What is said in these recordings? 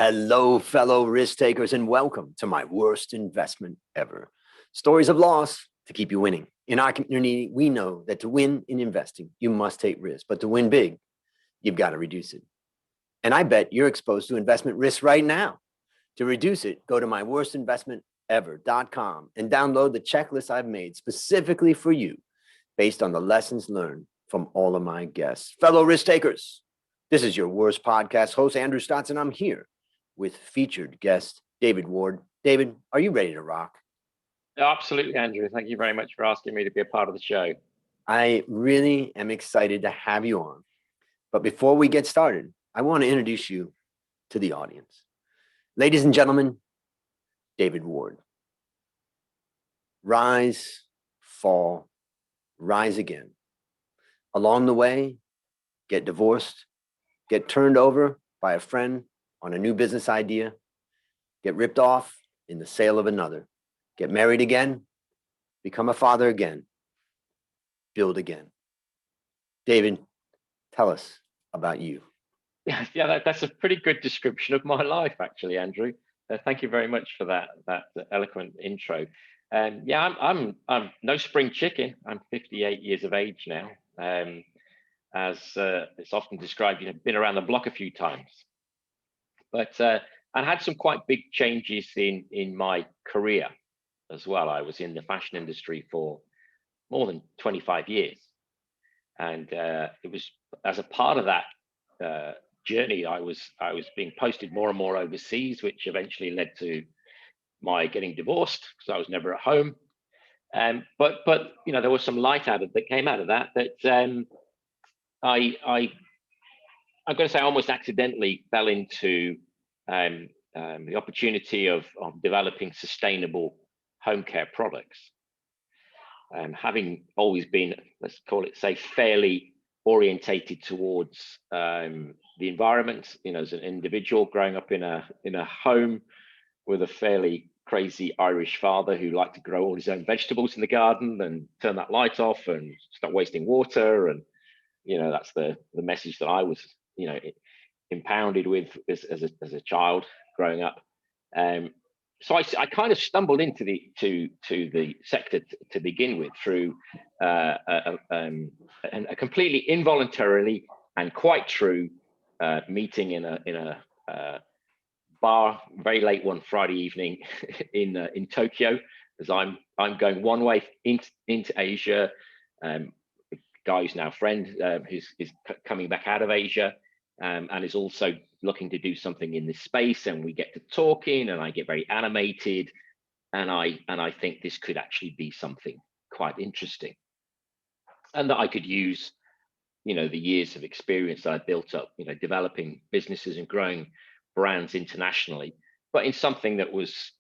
Hello, fellow risk takers, and welcome to my worst investment ever. Stories of loss to keep you winning. In our community, we know that to win in investing, you must take risk, but to win big, you've got to reduce it. And I bet you're exposed to investment risk right now. To reduce it, go to myworstinvestmentever.com and download the checklist I've made specifically for you based on the lessons learned from all of my guests. Fellow risk takers, this is your worst podcast host, Andrew Stotts, and I'm here with featured guest David Ward. David, are you ready to rock? Absolutely, Andrew. Thank you very much for asking me to be a part of the show. I really am excited to have you on. But before we get started, I want to introduce you to the audience. Ladies and gentlemen, David Ward. Rise, fall, rise again. Along the way, get divorced, get turned over by a friend on a new business idea, get ripped off in the sale of another, get married again, become a father again, build again. David, tell us about you. Yeah, that's a pretty good description of my life, actually, Andrew. Thank you very much for that eloquent intro. I'm no spring chicken. I'm 58 years of age now. As it's often described, been around the block a few times. But I had some quite big changes in my career as well. I was in the fashion industry for more than 25 years. And it was as a part of that journey, I was being posted more and more overseas, which eventually led to my getting divorced because I was never at home. But there was some light that came out of that I'm going to say I almost accidentally fell into the opportunity of developing sustainable home care products. Having always been, let's call it, say, fairly orientated towards the environment, as an individual growing up in a home with a fairly crazy Irish father who liked to grow all his own vegetables in the garden and turn that light off and stop wasting water. And, that's the message that I was, impounded with as a child growing up. So I kind of stumbled into the sector to begin with through a completely involuntarily and quite true meeting in a bar very late one Friday evening in Tokyo, as I'm going one way into Asia. The guy who's now a friend who's coming back out of Asia. And is also looking to do something in this space, and we get to talking, and I get very animated, and I think this could actually be something quite interesting, and that I could use, the years of experience that I built up, developing businesses and growing brands internationally, but in something that was,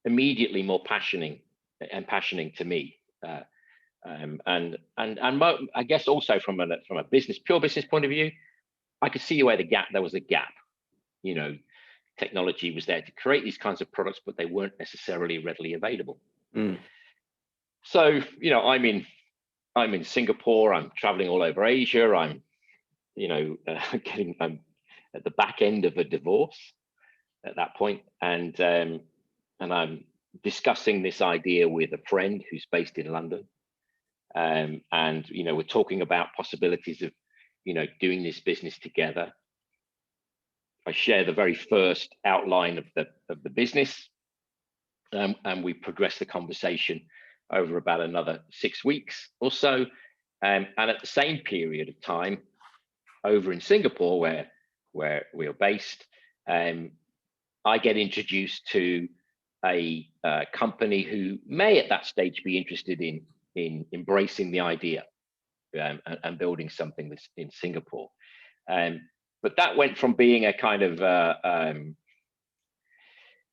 immediately more passioning to me. And I guess also from a pure business point of view, I could see where there was a gap. Technology was there to create these kinds of products, but they weren't necessarily readily available. So, I'm in Singapore. I'm traveling all over Asia. I'm at the back end of a divorce at that point, and I'm discussing this idea with a friend who's based in London. And we're talking about possibilities of doing this business together. I share the very first outline of the business, and we progress the conversation over about another 6 weeks or so. And at the same period of time, over in Singapore, where we are based, I get introduced to a company who may at that stage be interested in embracing the idea and building something that's in Singapore. But that went from being a kind of,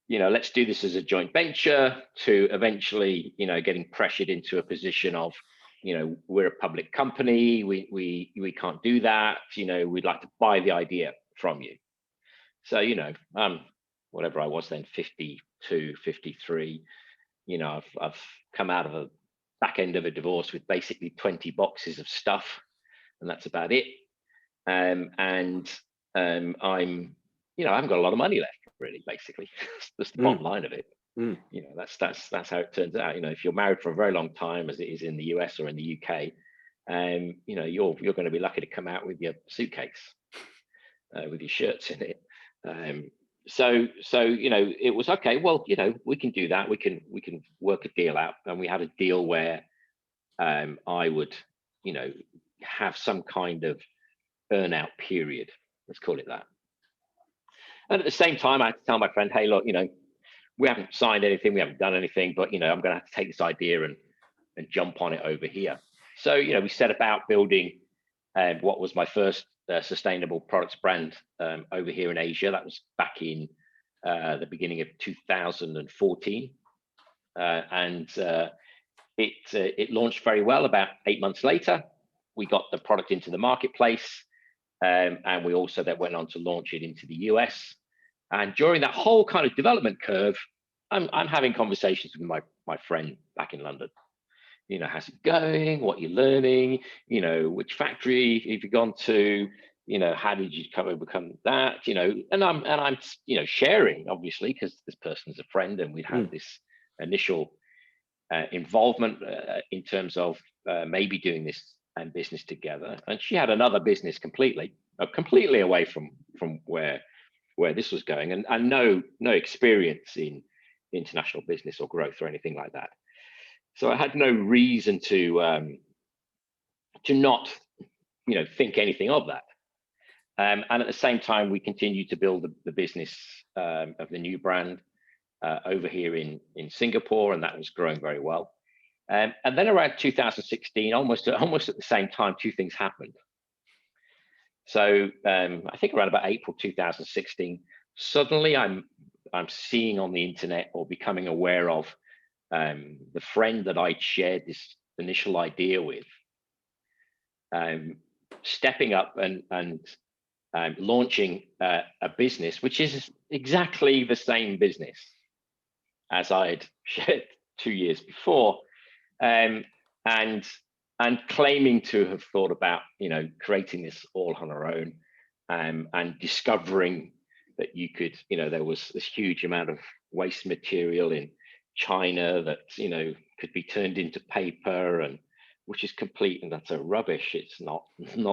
let's do this as a joint venture, to eventually, getting pressured into a position of, we're a public company, we can't do that, we'd like to buy the idea from you. So, whatever I was then, 52, 53, I've come out of a back end of a divorce with basically 20 boxes of stuff, and that's about it. And I'm, I haven't got a lot of money left, really, basically. That's the Mm, bottom line of it. mm, That's how it turns out. If you're married for a very long time, as it is in the US or in the UK, you're going to be lucky to come out with your suitcase with your shirts in it. So it was okay. Well, we can do that. We can work a deal out, and we had a deal where I would, have some kind of earnout period. Let's call it that. And at the same time, I had to tell my friend, hey, look, we haven't signed anything, we haven't done anything, but I'm going to have to take this idea and jump on it over here. So we set about building what was my first sustainable products brand over here in Asia. That was back in the beginning of 2014, and it launched very well. About 8 months later, we got the product into the marketplace, and we also then went on to launch it into the US. And during that whole kind of development curve, I'm having conversations with my friend back in London. How's it going? What you're learning? Which factory have you gone to? How did you overcome that? And I'm sharing, obviously, because this person's a friend, and we'd had this initial involvement in terms of maybe doing this and business together. And she had another business completely away from where this was going, and no experience in international business or growth or anything like that. So I had no reason to not think anything of that. And at the same time, we continued to build the business of the new brand over here in Singapore, and that was growing very well. And then around 2016, almost at the same time, two things happened. So I think around about April 2016, suddenly I'm seeing on the internet, or becoming aware of, the friend that I'd shared this initial idea with, stepping up and launching a business which is exactly the same business as I had shared 2 years before, and claiming to have thought about creating this all on our own, and discovering that you could, there was this huge amount of waste material in China that could be turned into paper, and which is complete and utter rubbish. It's not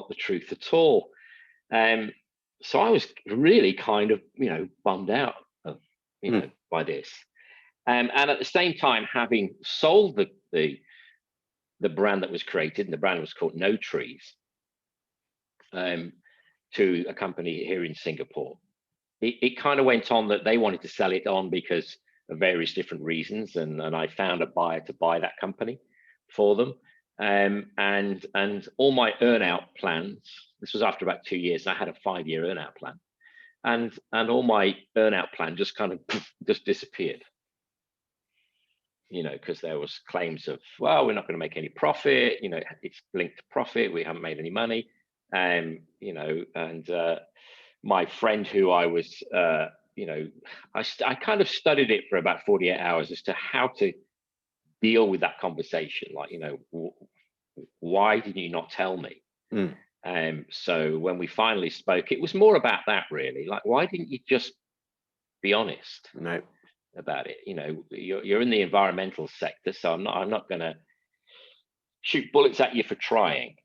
the truth at all. So I was really kind of bummed out of by this, and at the same time, having sold the brand that was created, and the brand was called No Trees, to a company here in Singapore. It kind of went on that they wanted to sell it on because of various different reasons, and I found a buyer to buy that company for them. And all my earnout plans, this was after about 2 years, I had a 5-year earnout plan, and all my earnout plan just kind of just disappeared, because there was claims of, well, we're not going to make any profit, it's linked to profit, we haven't made any money. And my friend who I was I kind of studied it for about 48 hours as to how to deal with that conversation. Like, why did you not tell me? So when we finally spoke, it was more about that, really. Like, why didn't you just be honest about it? You're in the environmental sector, so I'm not going to shoot bullets at you for trying.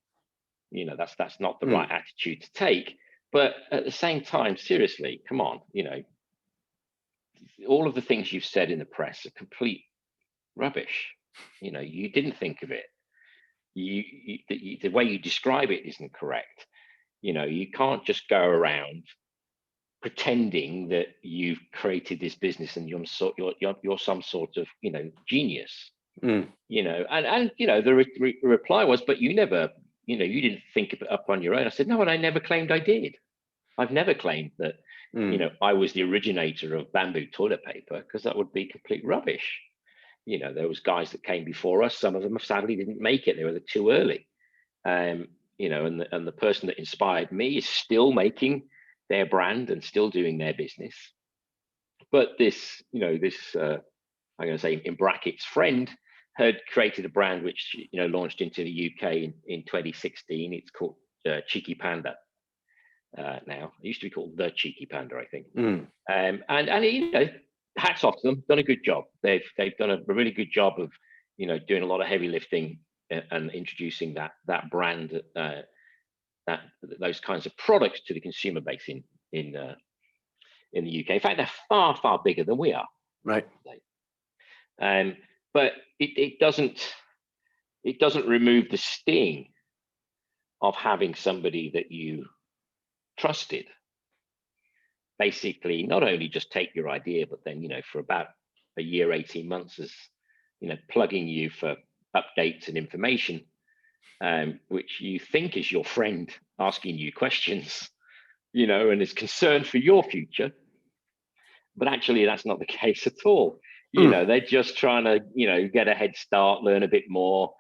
That's not the right attitude to take. But at the same time, seriously, come on, all of the things you've said in the press are complete rubbish. You didn't think of it. The way you describe it isn't correct. You can't just go around pretending that you've created this business and you're some sort of genius. And the reply was, but you never, you didn't think of it up on your own. I said, no, and I never claimed I did. I've never claimed that I was the originator of bamboo toilet paper, because that would be complete rubbish. There was guys that came before us. Some of them sadly didn't make it. They were too early. And the person that inspired me is still making their brand and still doing their business. But this I'm going to say in brackets friend had created a brand which launched into the UK in 2016. It's called Cheeky Panda. now. It used to be called The Cheeky Panda, I think. Mm. And you know, hats off to them. Done a good job. They've done a really good job of, you know, doing a lot of heavy lifting and introducing that brand, that those kinds of products to the consumer base in the UK. In fact, they're far bigger than we are. Right. But it doesn't remove the sting of having somebody that you trusted basically not only just take your idea, but then, you know, for about a year, 18 months, as you know, plugging you for updates and information, which you think is your friend asking you questions, you know, and is concerned for your future. But actually, that's not the case at all. You know, they're just trying to, you know, get a head start, learn a bit more,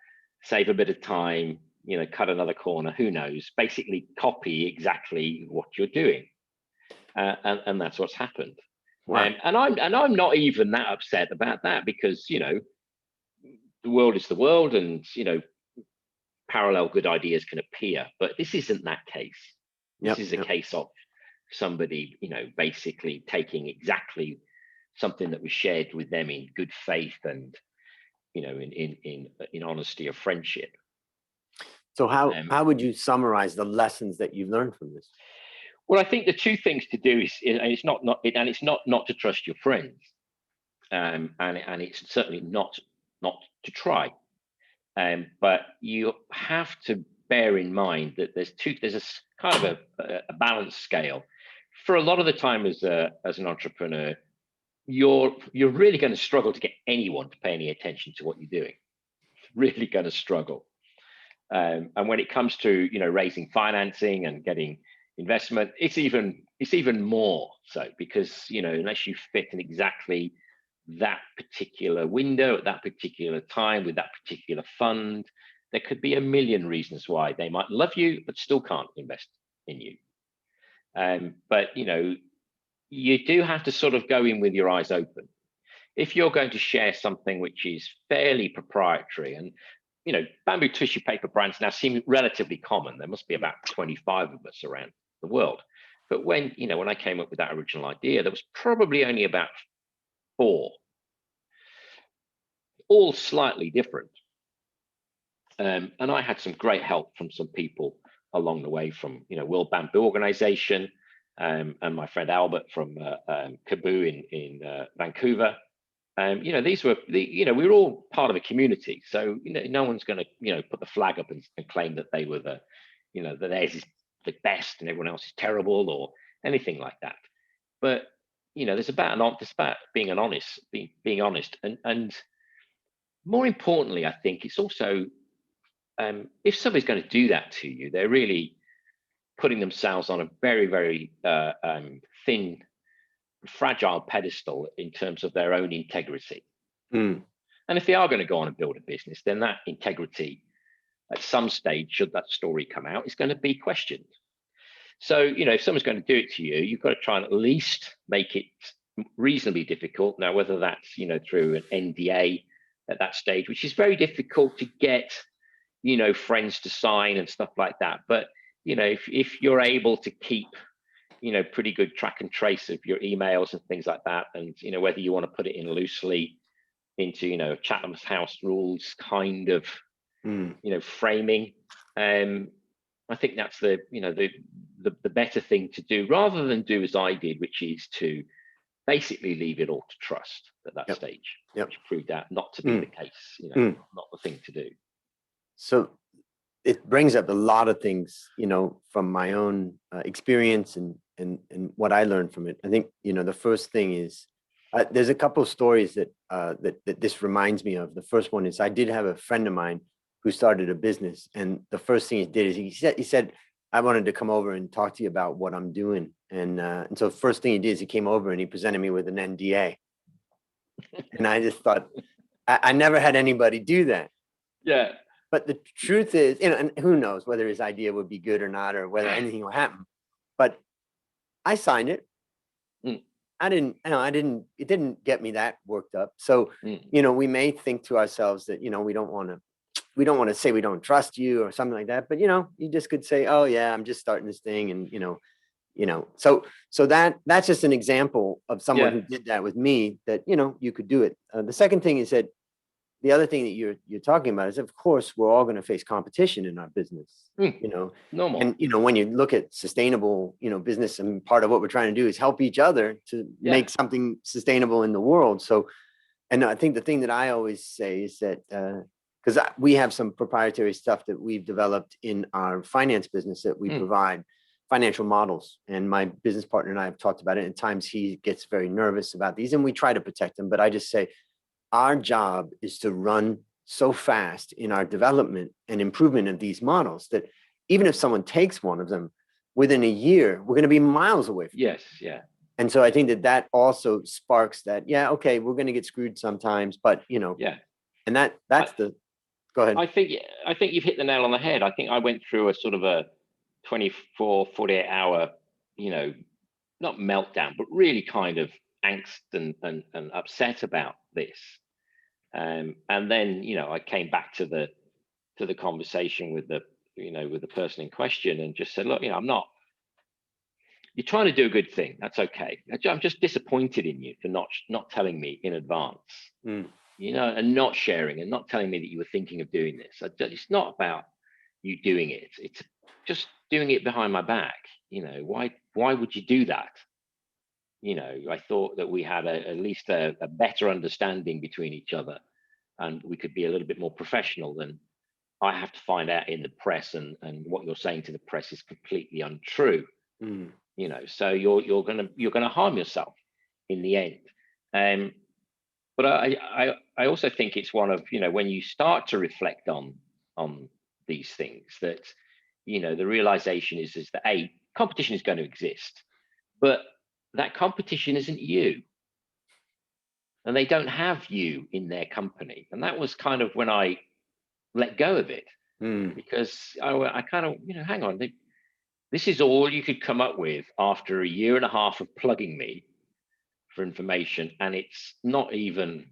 save a bit of time, you know, cut another corner, who knows, basically copy exactly what you're doing. And that's what's happened. Wow. And I'm not even that upset about that, because, you know, the world is the world, and, you know, parallel good ideas can appear, but this isn't that case. This is a case of somebody, you know, basically taking exactly something that was shared with them in good faith and, you know, in honesty of friendship. So how would you summarize the lessons that you've learned from this? Well, I think the two things to do is, and it's not to trust your friends, and it's certainly not to try, but you have to bear in mind that there's a kind of a balance scale. For a lot of the time, as an entrepreneur, you're really going to struggle to get anyone to pay any attention to what you're doing. Really going to struggle. And when it comes to, you know, raising financing and getting investment, it's even more so, because, you know, unless you fit in exactly that particular window at that particular time with that particular fund, there could be a million reasons why they might love you but still can't invest in you. But, you know, you do have to sort of go in with your eyes open. If you're going to share something which is fairly proprietary, and, you know, bamboo tissue paper brands now seem relatively common. There must be about 25 of us around the world. But when, you know, when I came up with that original idea, there was probably only about 4, all slightly different. And I had some great help from some people along the way, from, you know, World Bamboo Organization, and my friend Albert from Kaboo in Vancouver. You know, these were you know, we were all part of a community, so, you know, no one's going to, you know, put the flag up and claim that they were the, you know, that theirs is the best and everyone else is terrible or anything like that. But, you know, there's about being honest, and more importantly, I think it's also, if somebody's going to do that to you, they're really putting themselves on a very thin, fragile pedestal in terms of their own integrity. And if they are going to go on and build a business, then that integrity, at some stage, should that story come out, is going to be questioned. So, you know, if someone's going to do it to you, you've got to try and at least make it reasonably difficult. Now, whether that's, you know, through an NDA at that stage, which is very difficult to get, you know, friends to sign and stuff like that. But, you know, if you're able to keep, you know, pretty good track and trace of your emails and things like that, and, you know, whether you want to put it in loosely into, you know, Chatham's House rules kind of, you know, framing, I think that's the, you know, the better thing to do, rather than do as I did, which is to basically leave it all to trust at that stage, which proved out not to be the case, you know, not the thing to do. So it brings up a lot of things, you know, from my own experience and what I learned from it. I think, you know, the first thing is, there's a couple of stories that this reminds me of. The first one is, I did have a friend of mine who started a business, and the first thing he did is he said, I wanted to come over and talk to you about what I'm doing. And so the first thing he did is he came over and he presented me with an NDA. And I just thought, I never had anybody do that. Yeah. But the truth is, you know, and who knows whether his idea would be good or not, or whether anything will happen. But I signed it. It didn't get me that worked up. So, you know, we may think to ourselves that, you know, we don't want to say we don't trust you or something like that. But, you know, you just could say, oh yeah, I'm just starting this thing. And, you know, So that's just an example of someone Yeah. who did that with me, that you could do it. The second thing is that the other thing that you're talking about is, of course, we're all going to face competition in our business, Normal. and when you look at sustainable business, and part of what we're trying to do is help each other to Yeah. make something sustainable in the world. So, and I think the thing that I always say is that because we have some proprietary stuff that we've developed in our finance business, that we provide financial models, and my business partner and I have talked about it. At times he gets very nervous about these, and we try to protect them, but I just say our job is to run so fast in our development and improvement of these models that even if someone takes one of them, within a year we're going to be miles away from Yes. Yeah. and so I think that also sparks that, yeah, okay, we're going to get screwed sometimes, but Yeah. and that's the, go ahead. I think you've hit the nail on the head. I think I went through a sort of a 24, 48 hour, not meltdown, but really kind of angst and upset about this. And then, I came back to the conversation with the person in question, and just said, look, you're trying to do a good thing. That's okay. I'm just disappointed in you for not telling me in advance, and not sharing and not telling me that you were thinking of doing this. It's not about you doing it. It's just doing it behind my back. Why would you do that? I thought that we had at least a better understanding between each other, and we could be a little bit more professional than I have to find out in the press, and what you're saying to the press is completely untrue. So you're gonna harm yourself in the end. But I also think it's one of, when you start to reflect on these things, that the realization is that competition is going to exist, but that competition isn't you, and they don't have you in their company. And that was kind of when I let go of it, because I kind of, hang on, this is all you could come up with after a year and a half of plugging me for information, and it's not even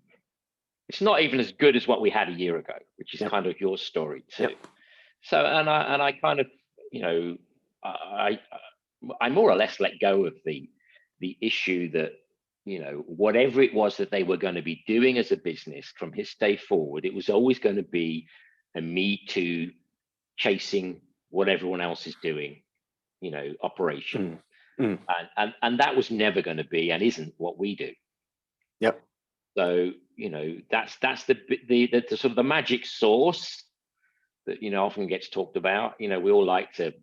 as good as what we had a year ago, which is kind of your story too. Yep. So, and I kind of, I more or less let go of the issue that, whatever it was that they were going to be doing as a business from this day forward, it was always going to be a me too, chasing what everyone else is doing, operation. And that was never going to be, and isn't, what we do. Yep. So, that's the sort of the magic sauce that, often gets talked about. We all like to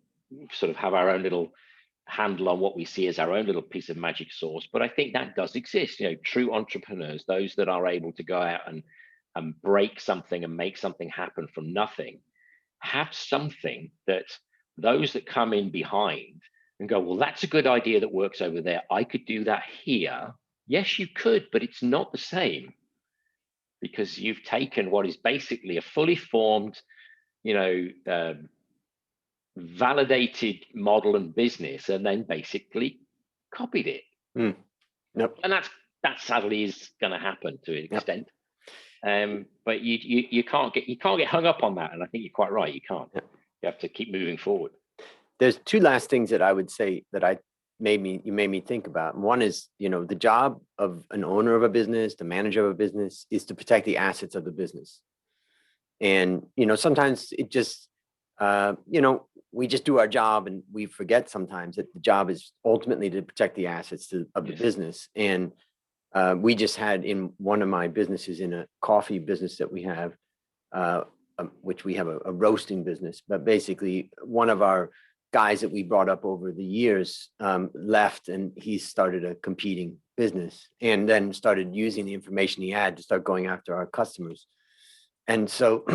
sort of have our own little handle on what we see as our own little piece of magic sauce, but I think that does exist. True entrepreneurs, those that are able to go out and break something and make something happen from nothing, have something that those that come in behind and go, well, that's a good idea that works over there, I could do that here. Yes, you could, but it's not the same, because you've taken what is basically a fully formed, validated model and business, and then basically copied it. Yep. And that sadly is going to happen to an extent. But you can't get hung up on that, and I think you're quite right. You can't. You have to keep moving forward. There's two last things that I would say that you made me think about. One is, the job of an owner of a business, the manager of a business, is to protect the assets of the business. And, sometimes it just, we just do our job, and we forget sometimes that the job is ultimately to protect the assets of the business. And we just had, in one of my businesses, in a coffee business that we have, which we have a roasting business, but basically one of our guys that we brought up over the years left, and he started a competing business, and then started using the information he had to start going after our customers. And so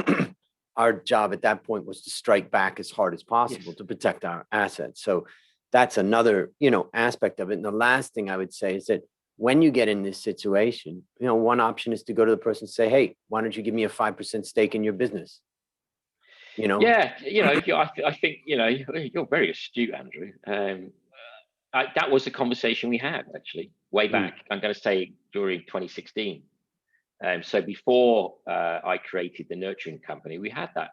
our job at that point was to strike back as hard as possible to protect our assets. So that's another, aspect of it. And the last thing I would say is that when you get in this situation, one option is to go to the person and say, hey, why don't you give me a 5% stake in your business? Yeah, I think, you're very astute, Andrew. That was the conversation we had, actually, way back. I'm going to say during 2016. So before I created the nurturing company, we had that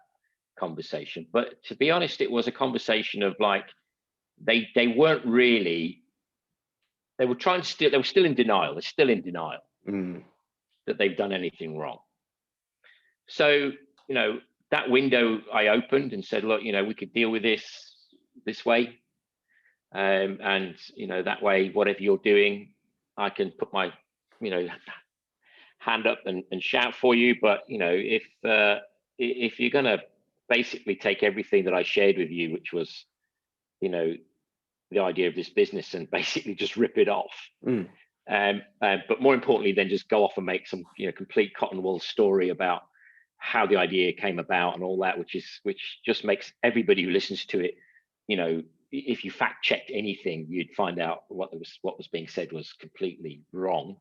conversation. But to be honest, it was a conversation of like, they weren't really, they were trying to still, they were still in denial. They're still in denial that they've done anything wrong. So, that window I opened and said, look, we could deal with this way. And, that way, whatever you're doing, I can put my, hand up and shout for you. But, if you're going to basically take everything that I shared with you, which was, the idea of this business, and basically just rip it off. But more importantly, then just go off and make some, complete cotton wool story about how the idea came about and all that, which just makes everybody who listens to it, if you fact checked anything, you'd find out what was being said was completely wrong.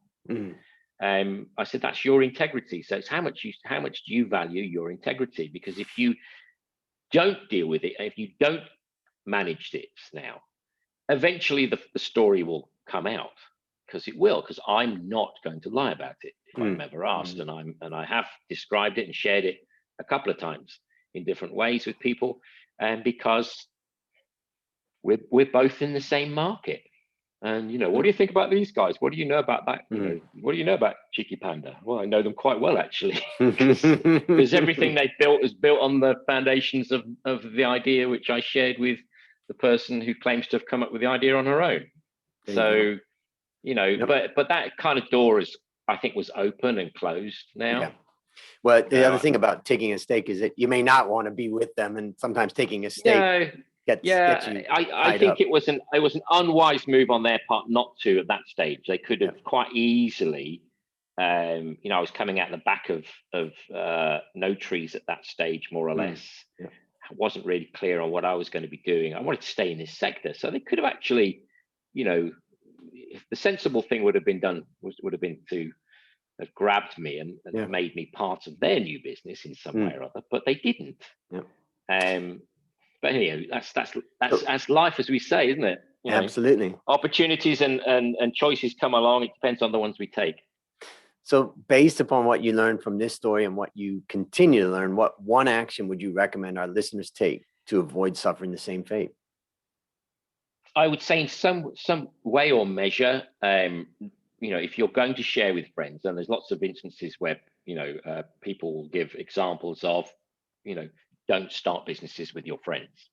I said, that's your integrity. So it's how much do you value your integrity? Because if you don't deal with it, if you don't manage it now, eventually the story will come out, because it will, because I'm not going to lie about it if I'm ever asked. And I have described it and shared it a couple of times in different ways with people, and because we're both in the same market. And what do you think about these guys? What do you know about that? What do you know about Cheeky Panda? Well, I know them quite well, actually, because everything they built is built on the foundations of the idea which I shared with the person who claims to have come up with the idea on her own. So, but that kind of door I think was open and closed now. Yeah. Well, the other thing about taking a stake is that you may not want to be with them, and sometimes taking a stake gets you I think it was an unwise move on their part not to at that stage. They could have quite easily, I was coming out the back of No Trees at that stage, more or less. I wasn't really clear on what I was going to be doing. I wanted to stay in this sector, so they could have actually, if the sensible thing would have been to have grabbed me and made me part of their new business in some way or other, but they didn't. But anyhow, that's life, as we say, isn't it? Absolutely. Opportunities and choices come along. It depends on the ones we take. So based upon what you learned from this story and what you continue to learn, what one action would you recommend our listeners take to avoid suffering the same fate? I would say in some way or measure, if you're going to share with friends, and there's lots of instances where, people will give examples of, don't start businesses with your friends,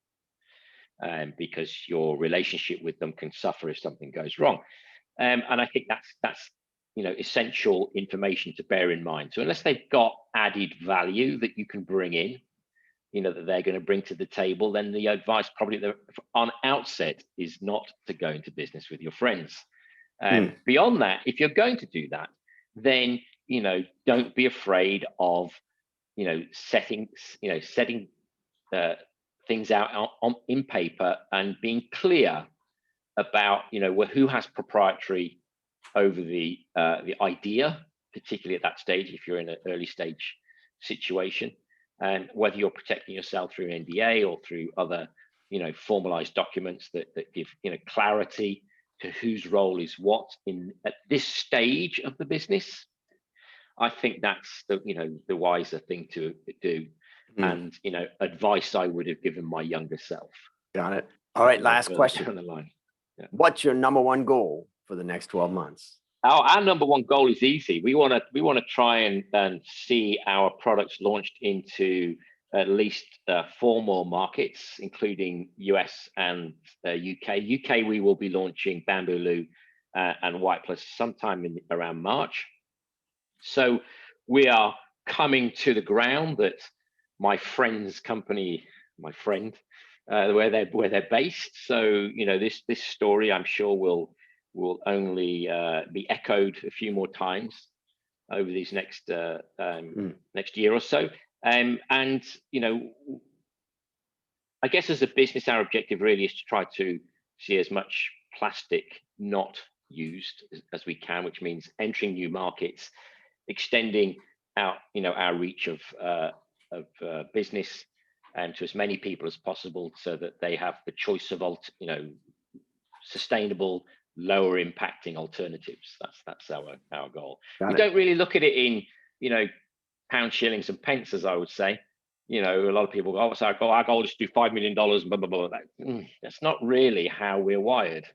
because your relationship with them can suffer if something goes wrong. And I think that's essential information to bear in mind. So unless they've got added value that you can bring in, that they're going to bring to the table, then the advice probably on outset is not to go into business with your friends. Beyond that, if you're going to do that, then don't be afraid of setting things out in paper and being clear about who has proprietary over the idea, particularly at that stage if you're in an early stage situation, and whether you're protecting yourself through an NDA or through other formalized documents that give clarity to whose role is what at this stage of the business. I think that's the wiser thing to do, and advice I would have given my younger self. Got it. All right, last question. On the line. What's your number one goal for the next 12 months? Our number one goal is easy. We want to try and see our products launched into at least 4 more markets, including US and UK. UK, we will be launching Bamboo Loo and White Plus sometime around March. So we are coming to the ground that my friend's company, where they're based. So this story, I'm sure will only be echoed a few more times over these next year or so. And I guess as a business, our objective really is to try to see as much plastic not used as we can, which means entering new markets, extending out our reach of business and to as many people as possible, so that they have the choice of sustainable, lower impacting alternatives. That's our goal. We don't really look at it in pounds, shillings and pence, as I would say. You know, a lot of people go, oh, so our goal is to do $5 million, blah, blah, blah. That's not really how we're wired.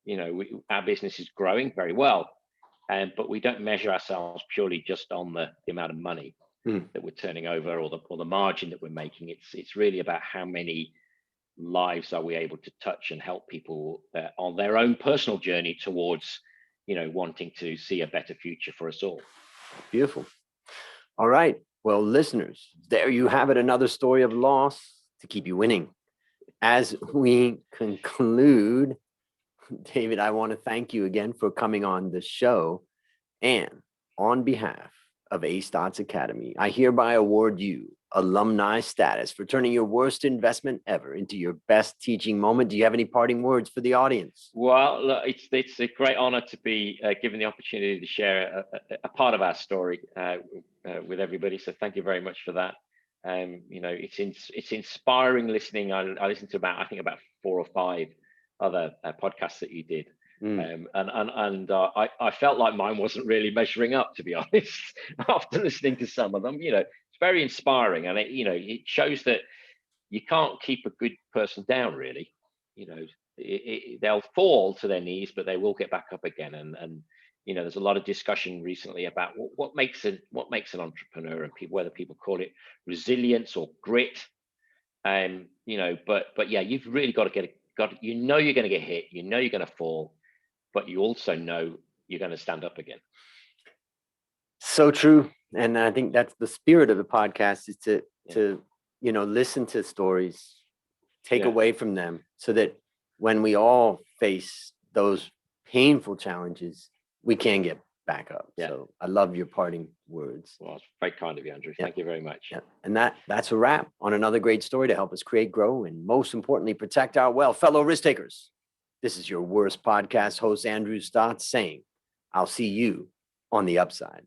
You know, our business is growing very well, but we don't measure ourselves purely just on the amount of money that we're turning over or the margin that we're making. It's really about how many lives are we able to touch and help people on their own personal journey towards, you know, wanting to see a better future for us all. Beautiful. All right. Well, listeners, there you have it. Another story of loss to keep you winning. As we conclude, David, I want to thank you again for coming on the show. And on behalf of A-Stotz Academy, I hereby award you alumni status for turning your worst investment ever into your best teaching moment. Do you have any parting words for the audience? Well, look, it's a great honor to be given the opportunity to share a part of our story with everybody. So thank you very much for that. You know, it's inspiring listening. I listened to I think about 4 or 5 other podcasts that you did. And I felt like mine wasn't really measuring up, to be honest, after listening to some of them. You know, it's very inspiring, and it shows that you can't keep a good person down, really. You know, they'll fall to their knees, but they will get back up again. And you know, there's a lot of discussion recently about what makes an entrepreneur, and whether people call it resilience or grit. You know, but yeah, you've really got to you know, you're going to get hit, you know, you're going to fall, but you also know you're going to stand up again. So true. And I think that's the spirit of the podcast, is to you know, listen to stories, take away from them, so that when we all face those painful challenges, we can get back up. So I love your parting words. Well, it's very kind of you, Andrew. Thank you very much. And that's a wrap on another great story to help us create, grow, and most importantly, protect our wealth. Fellow risk takers, this is your worst podcast host, Andrew Stotz, saying, I'll see you on the upside.